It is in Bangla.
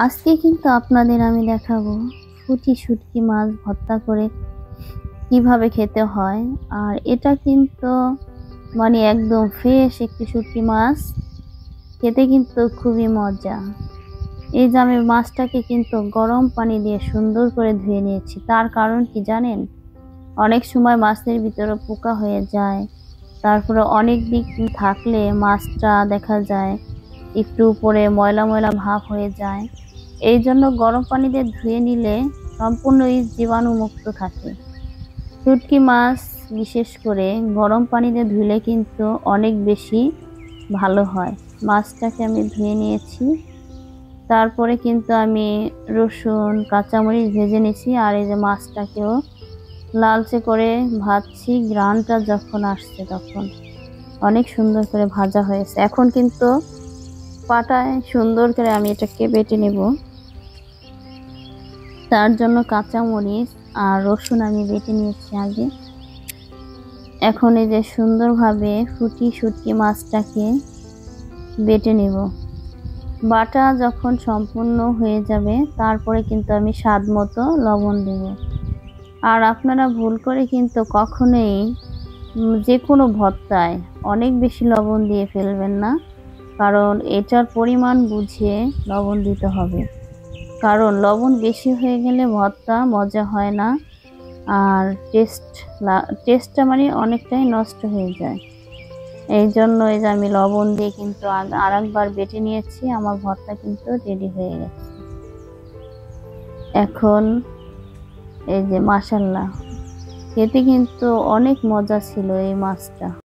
আজকে কিন্তু আপনাদের আমি দেখাবো পুঁটি শুটকি মাছ ভর্তা করে কিভাবে খেতে হয়। আর এটা কিন্তু একদম ফ্রেশ একটি শুটকি মাছ, খেতে কিন্তু খুবই মজা। এই যে আমি মাছটাকে কিন্তু গরম পানি দিয়ে সুন্দর করে ধুয়ে নিয়েছি। তার কারণ কি জানেন? অনেক সময় মাছের ভিতরে পোকা হয়ে যায়, তারপরে অনেক দিক থাকলে মাছটা দেখা যায় একটু উপরে ময়লা ময়লা ভাব হয়ে যায়। এই জন্য গরম পানি দিয়ে ধুয়ে নিলে সম্পূর্ণই জীবাণুমুক্ত থাকে। শুটকি মাছ বিশেষ করে গরম পানি দিয়ে ধুলে কিন্তু অনেক বেশি ভালো হয়। মাছটাকে আমি ধুয়ে নিয়েছি, তারপরে কিন্তু আমি রসুন কাঁচামরিচ ভেজে নিয়েছি। আর এই যে মাছটাকেও লালচে করে ভাজছি। গ্রানটা যখন আসছে তখন অনেক সুন্দর করে ভাজা হয়েছে। এখন কিন্তু পাটায় সুন্দর করে আমি এটাকে বেটে নেব। তার জন্য কাঁচামরিচ আর রসুন আমি বেটে নিয়েছি আগে। এখন এই যে সুন্দরভাবে শুটকি মাছটাকে বেটে নেব। বাটা যখন সম্পূর্ণ হয়ে যাবে তারপরে কিন্তু আমি স্বাদ মতো লবণ দেব। আর আপনারা ভুল করে কিন্তু কখনোই যে কোনো ভর্তায় অনেক বেশি লবণ দিয়ে ফেলবেন না, কারণ এটার পরিমাণ বুঝে লবণ দিতে হবে। কারণ লবণ বেশি হয়ে গেলে ভর্তা মজা হয় না, আর টেস্টটা অনেকটাই নষ্ট হয়ে যায়। এই জন্য এই যে আমি লবণ দিয়ে কিন্তু আর একবার বেটে নিয়েছি। আমার ভর্তা কিন্তু রেডি হয়ে গেছে। এখন এই যে মাশাআল্লাহ, খেতে কিন্তু অনেক মজা ছিল এই মাছটা।